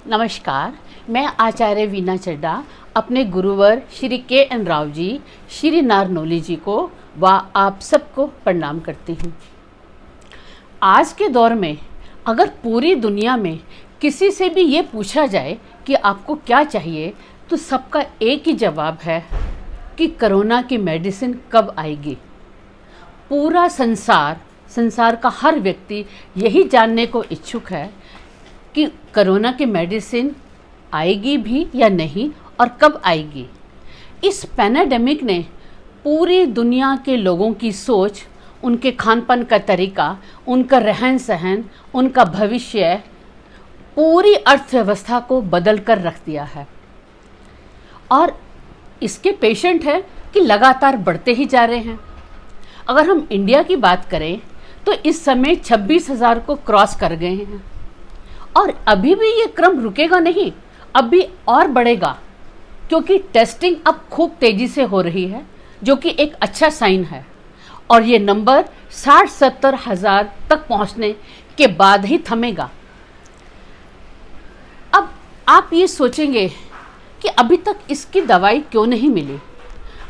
नमस्कार, मैं आचार्य वीना चड्डा अपने गुरुवर श्री के.एन. राव जी, श्री नारनौली जी को व आप सबको प्रणाम करती हूँ। आज के दौर में अगर पूरी दुनिया में किसी से भी ये पूछा जाए कि आपको क्या चाहिए, तो सबका एक ही जवाब है कि कोरोना की मेडिसिन कब आएगी। पूरा संसार का हर व्यक्ति यही जानने को इच्छुक है कि कोरोना की मेडिसिन आएगी भी या नहीं और कब आएगी। इस पैंडेमिक ने पूरी दुनिया के लोगों की सोच, उनके खान पान का तरीका, उनका रहन सहन, उनका भविष्य, पूरी अर्थव्यवस्था को बदल कर रख दिया है। और इसके पेशेंट है कि लगातार बढ़ते ही जा रहे हैं। अगर हम इंडिया की बात करें तो इस समय 26,000 को क्रॉस कर गए हैं और अभी भी ये क्रम रुकेगा नहीं, अभी और बढ़ेगा, क्योंकि टेस्टिंग अब खूब तेज़ी से हो रही है, जो कि एक अच्छा साइन है। और ये नंबर 60-70 हज़ार तक पहुंचने के बाद ही थमेगा। अब आप ये सोचेंगे कि अभी तक इसकी दवाई क्यों नहीं मिली,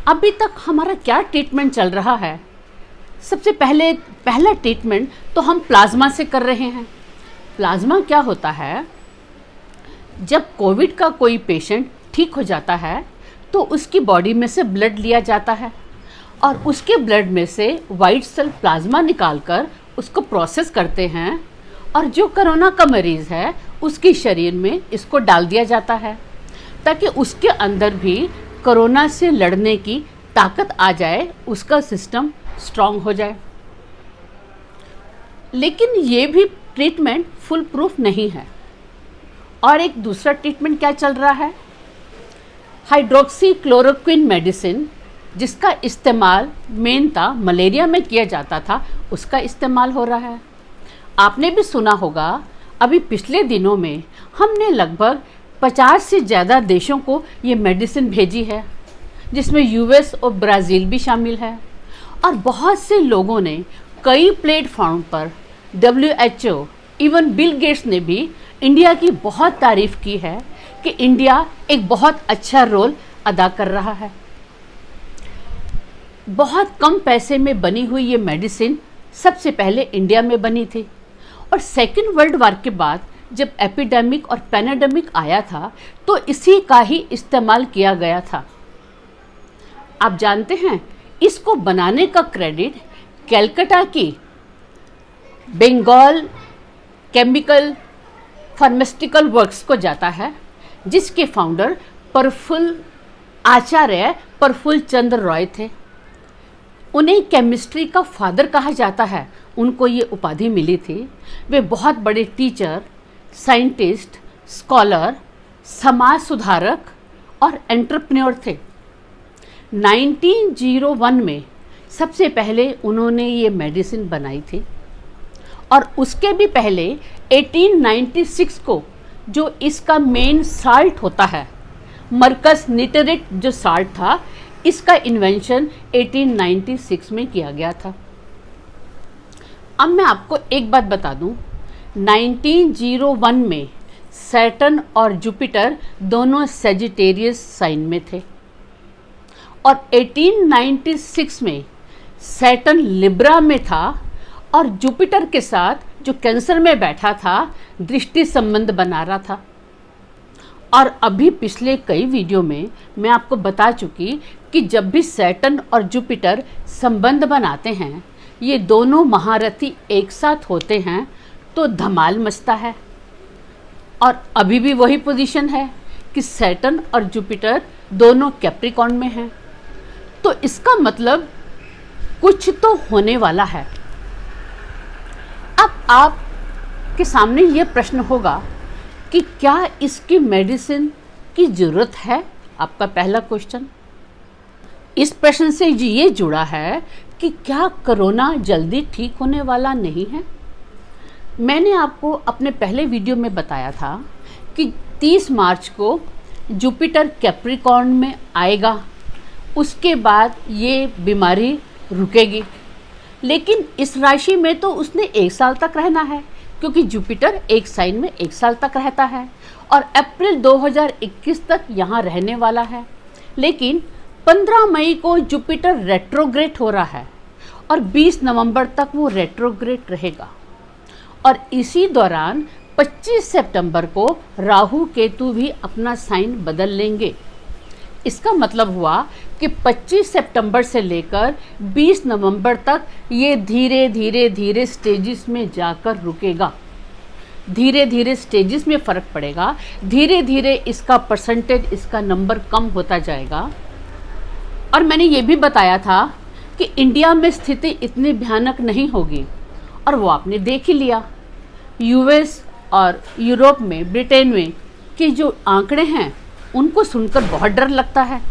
अभी तक हमारा क्या ट्रीटमेंट चल रहा है। सबसे पहला ट्रीटमेंट तो हम प्लाज्मा से कर रहे हैं। प्लाज्मा क्या होता है? जब कोविड का कोई पेशेंट ठीक हो जाता है तो उसकी बॉडी में से ब्लड लिया जाता है और उसके ब्लड में से वाइट सेल प्लाज्मा निकालकर उसको प्रोसेस करते हैं और जो कोरोना का मरीज़ है उसके शरीर में इसको डाल दिया जाता है ताकि उसके अंदर भी कोरोना से लड़ने की ताकत आ जाए, उसका सिस्टम स्ट्रांग हो जाए। लेकिन ये भी ट्रीटमेंट फुल प्रूफ नहीं है। और एक दूसरा ट्रीटमेंट क्या चल रहा है? हाइड्रोक्सी क्लोरोक्विन मेडिसिन, जिसका इस्तेमाल मेनता मलेरिया में किया जाता था, उसका इस्तेमाल हो रहा है। आपने भी सुना होगा, अभी पिछले दिनों में हमने लगभग 50 से ज़्यादा देशों को ये मेडिसिन भेजी है, जिसमें यूएस और ब्राज़ील भी शामिल है। और बहुत से लोगों ने कई प्लेटफॉर्म पर, WHO, इवन बिल गेट्स ने भी इंडिया की बहुत तारीफ़ की है कि इंडिया एक बहुत अच्छा रोल अदा कर रहा है। बहुत कम पैसे में बनी हुई ये मेडिसिन सबसे पहले इंडिया में बनी थी और सेकेंड वर्ल्ड वॉर के बाद जब एपिडेमिक और पैंडेमिक आया था तो इसी का ही इस्तेमाल किया गया था। आप जानते हैं, इसको बनाने का क्रेडिट कलकत्ता की बंगाल केमिकल फार्मास्यूटिकल वर्क्स को जाता है, जिसके फाउंडर आचार्य प्रफुल्ल चंद्र रॉय थे। उन्हें केमिस्ट्री का फादर कहा जाता है, उनको ये उपाधि मिली थी। वे बहुत बड़े टीचर, साइंटिस्ट, स्कॉलर, समाज सुधारक और एंटरप्रेन्योर थे। 1901 में सबसे पहले उन्होंने ये मेडिसिन बनाई थी और उसके भी पहले 1896 को जो इसका मेन साल्ट होता है, मरकस निटरेट जो साल्ट था, इसका इन्वेंशन 1896 में किया गया था। अब मैं आपको एक बात बता दूं, 1901 में सैटर्न और जुपिटर दोनों सेजिटेरियस साइन में थे और 1896 में सैटर्न लिब्रा में था और जुपिटर के साथ जो कैंसर में बैठा था दृष्टि संबंध बना रहा था। और अभी पिछले कई वीडियो में मैं आपको बता चुकी कि जब भी सैटर्न और जुपिटर संबंध बनाते हैं, ये दोनों महारथी एक साथ होते हैं तो धमाल मचता है। और अभी भी वही पोजीशन है कि सैटर्न और जुपिटर दोनों कैप्रिकॉर्न में हैं, तो इसका मतलब कुछ तो होने वाला है। अब आप के सामने ये प्रश्न होगा कि क्या इसकी मेडिसिन की ज़रूरत है? आपका पहला क्वेश्चन इस प्रश्न से ये जुड़ा है कि क्या कोरोना जल्दी ठीक होने वाला नहीं है। मैंने आपको अपने पहले वीडियो में बताया था कि 30 मार्च को जुपिटर कैप्रिकॉर्न में आएगा, उसके बाद ये बीमारी रुकेगी। लेकिन इस राशि में तो उसने 1 साल तक रहना है, क्योंकि जुपिटर एक साइन में 1 साल तक रहता है और अप्रैल 2021 तक यहाँ रहने वाला है। लेकिन 15 मई को जुपिटर रेट्रोग्रेड हो रहा है और 20 नवंबर तक वो रेट्रोग्रेड रहेगा और इसी दौरान 25 सितंबर को राहु केतु भी अपना साइन बदल लेंगे। इसका मतलब हुआ कि 25 सितंबर से लेकर 20 नवंबर तक ये धीरे धीरे धीरे स्टेजेस में जाकर रुकेगा। धीरे धीरे स्टेजेस में फ़र्क पड़ेगा, धीरे धीरे इसका परसेंटेज, इसका नंबर कम होता जाएगा। और मैंने ये भी बताया था कि इंडिया में स्थिति इतनी भयानक नहीं होगी और वो आपने देख ही लिया। यूएस और यूरोप में, ब्रिटेन में के जो आंकड़े हैं उनको सुनकर बहुत डर लगता है,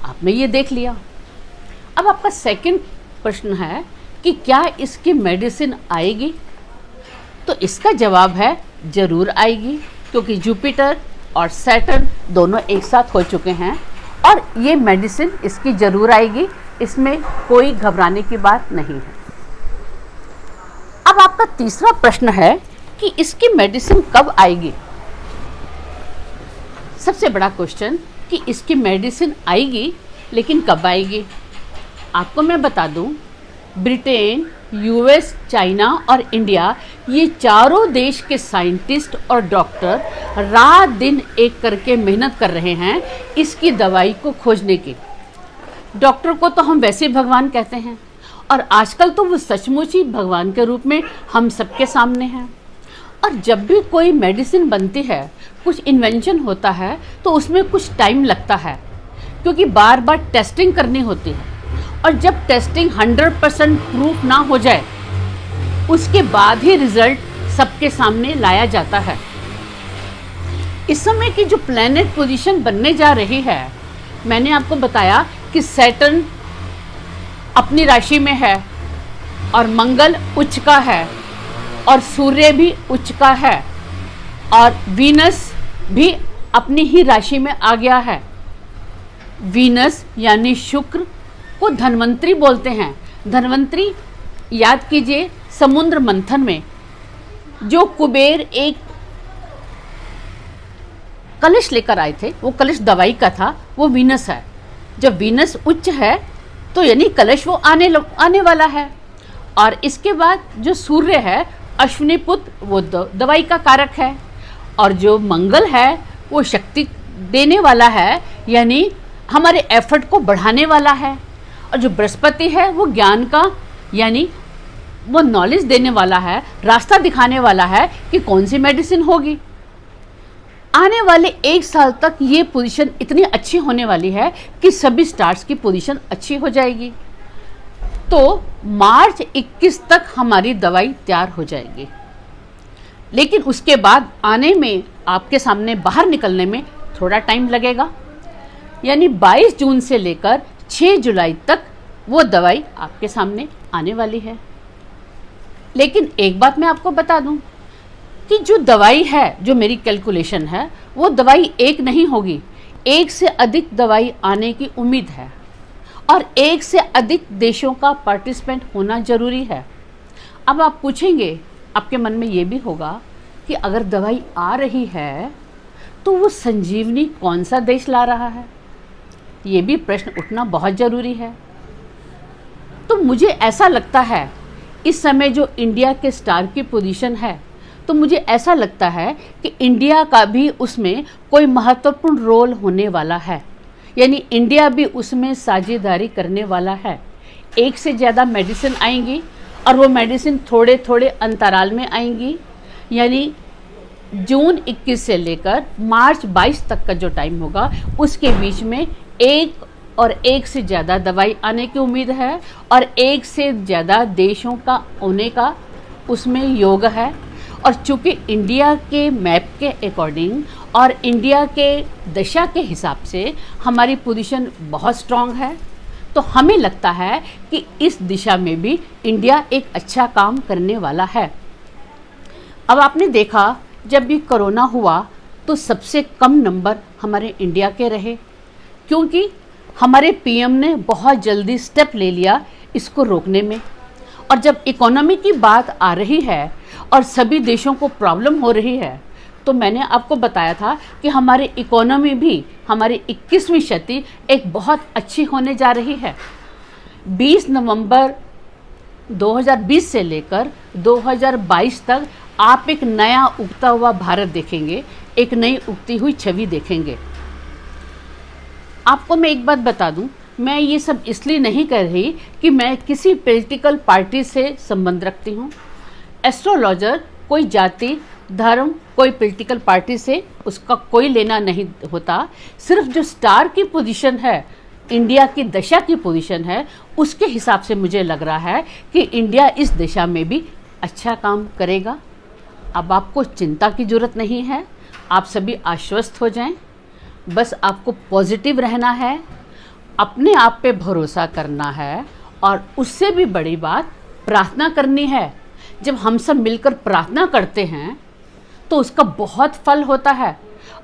आपने ये देख लिया। अब आपका सेकंड प्रश्न है कि क्या इसकी मेडिसिन आएगी? तो इसका जवाब है ज़रूर आएगी, क्योंकि जुपिटर और सैटर्न दोनों एक साथ हो चुके हैं और ये मेडिसिन इसकी ज़रूर आएगी, इसमें कोई घबराने की बात नहीं है। अब आपका तीसरा प्रश्न है कि इसकी मेडिसिन कब आएगी। सबसे बड़ा क्वेश्चन कि इसकी मेडिसिन आएगी, लेकिन कब आएगी। आपको मैं बता दूं, ब्रिटेन, यूएस, चाइना और इंडिया, ये चारों देश के साइंटिस्ट और डॉक्टर रात दिन एक करके मेहनत कर रहे हैं इसकी दवाई को खोजने की। डॉक्टर को तो हम वैसे भगवान कहते हैं और आजकल तो वो सचमुच ही भगवान के रूप में हम सबके सामने हैं। और जब भी कोई मेडिसिन बनती है, कुछ इन्वेंशन होता है, तो उसमें कुछ टाइम लगता है, क्योंकि बार बार टेस्टिंग करनी होती है और जब टेस्टिंग 100% प्रूफ ना हो जाए उसके बाद ही रिजल्ट सबके सामने लाया जाता है। इस समय की जो प्लैनेट पोजीशन बनने जा रही है, मैंने आपको बताया कि सैटर्न अपनी राशि में है और मंगल उच्च का है और सूर्य भी उच्च का है और वीनस भी अपनी ही राशि में आ गया है। वीनस यानी शुक्र को धन्वंतरी बोलते हैं। धन्वंतरी याद कीजिए, समुद्र मंथन में जो कुबेर एक कलश लेकर आए थे, वो कलश दवाई का था, वो वीनस है। जब वीनस उच्च है तो यानी कलश वो आने वाला है। और इसके बाद जो सूर्य है, अश्विनी पुत्र, वो दवाई का कारक है। और जो मंगल है वो शक्ति देने वाला है, यानी हमारे एफर्ट को बढ़ाने वाला है। और जो बृहस्पति है वो ज्ञान का, यानी वो नॉलेज देने वाला है, रास्ता दिखाने वाला है कि कौन सी मेडिसिन होगी। आने वाले 1 साल तक ये पोजीशन इतनी अच्छी होने वाली है कि सभी स्टार्स की पोजीशन अच्छी हो जाएगी। तो मार्च 21 तक हमारी दवाई तैयार हो जाएगी, लेकिन उसके बाद आने में, आपके सामने बाहर निकलने में थोड़ा टाइम लगेगा। यानी 22 जून से लेकर 6 जुलाई तक वो दवाई आपके सामने आने वाली है। लेकिन एक बात मैं आपको बता दूं कि जो दवाई है, जो मेरी कैलकुलेशन है, वो दवाई एक नहीं होगी, 1 से अधिक दवाई आने की उम्मीद है और 1 से अधिक देशों का पार्टिसिपेंट होना जरूरी है। अब आप पूछेंगे, आपके मन में ये भी होगा कि अगर दवाई आ रही है तो वो संजीवनी कौन सा देश ला रहा है, ये भी प्रश्न उठना बहुत ज़रूरी है। तो मुझे ऐसा लगता है, इस समय जो इंडिया के स्टार की पोजीशन है, तो मुझे ऐसा लगता है कि इंडिया का भी उसमें कोई महत्वपूर्ण रोल होने वाला है, यानी इंडिया भी उसमें साझेदारी करने वाला है। 1 से ज़्यादा मेडिसिन आएंगी और वो मेडिसिन थोड़े थोड़े अंतराल में आएंगी। यानी जून 21 से लेकर मार्च 22 तक का जो टाइम होगा, उसके बीच में 1 से ज़्यादा दवाई आने की उम्मीद है और 1 से ज़्यादा देशों का होने का उसमें योग है। और चूँकि इंडिया के मैप के अकॉर्डिंग और इंडिया के दशा के हिसाब से हमारी पोजीशन बहुत स्ट्रांग है, तो हमें लगता है कि इस दिशा में भी इंडिया एक अच्छा काम करने वाला है। अब आपने देखा, जब भी कोरोना हुआ तो सबसे कम नंबर हमारे इंडिया के रहे, क्योंकि हमारे पीएम ने बहुत जल्दी स्टेप ले लिया इसको रोकने में। और जब इकोनॉमी की बात आ रही है और सभी देशों को प्रॉब्लम हो रही है, तो मैंने आपको बताया था कि हमारी इकोनॉमी भी हमारी 21वीं शती एक बहुत अच्छी होने जा रही है। 20 नवंबर 2020 से लेकर 2022 तक आप एक नया उगता हुआ भारत देखेंगे, एक नई उगती हुई छवि देखेंगे। आपको मैं एक बात बता दूं, मैं ये सब इसलिए नहीं कर रही कि मैं किसी पॉलिटिकल पार्टी से संबंध रखती हूँ। एस्ट्रोलॉजर कोई जाति, धर्म, कोई पॉलिटिकल पार्टी से उसका कोई लेना नहीं होता। सिर्फ जो स्टार की पोजीशन है, इंडिया की दशा की पोजीशन है, उसके हिसाब से मुझे लग रहा है कि इंडिया इस दिशा में भी अच्छा काम करेगा। अब आपको चिंता की ज़रूरत नहीं है, आप सभी आश्वस्त हो जाएं। बस आपको पॉजिटिव रहना है, अपने आप पे भरोसा करना है और उससे भी बड़ी बात प्रार्थना करनी है। जब हम सब मिलकर प्रार्थना करते हैं तो उसका बहुत फल होता है।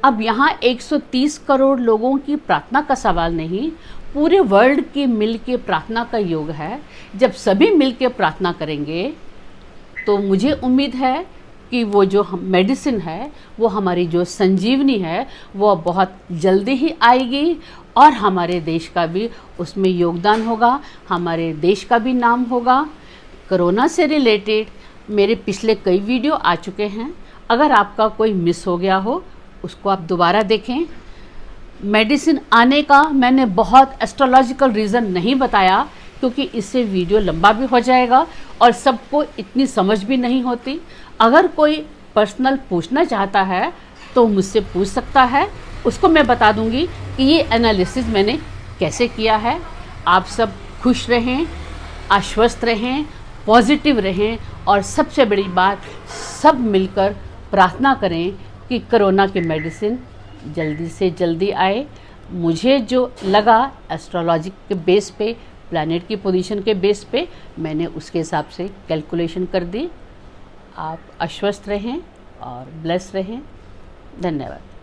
अब यहाँ 130 करोड़ लोगों की प्रार्थना का सवाल नहीं, पूरे वर्ल्ड की मिल के प्रार्थना का योग है। जब सभी मिल के प्रार्थना करेंगे तो मुझे उम्मीद है कि वो जो मेडिसिन है, वो हमारी जो संजीवनी है, वो बहुत जल्दी ही आएगी और हमारे देश का भी उसमें योगदान होगा, हमारे देश का भी नाम होगा। कोरोना से रिलेटेड मेरे पिछले कई वीडियो आ चुके हैं, अगर आपका कोई मिस हो गया हो उसको आप दोबारा देखें। मेडिसिन आने का मैंने बहुत एस्ट्रोलॉजिकल रीज़न नहीं बताया, क्योंकि इससे वीडियो लंबा भी हो जाएगा और सबको इतनी समझ भी नहीं होती। अगर कोई पर्सनल पूछना चाहता है तो मुझसे पूछ सकता है, उसको मैं बता दूंगी कि ये एनालिसिस मैंने कैसे किया है। आप सब खुश रहें, आश्वस्त रहें, पॉजिटिव रहें और सबसे बड़ी बात, सब मिलकर प्रार्थना करें कि कोरोना की मेडिसिन जल्दी से जल्दी आए। मुझे जो लगा एस्ट्रोलॉजी के बेस पे, प्लैनेट की पोजीशन के बेस पे, मैंने उसके हिसाब से कैलकुलेशन कर दी। आप आश्वस्त रहें और ब्लेस रहें। धन्यवाद।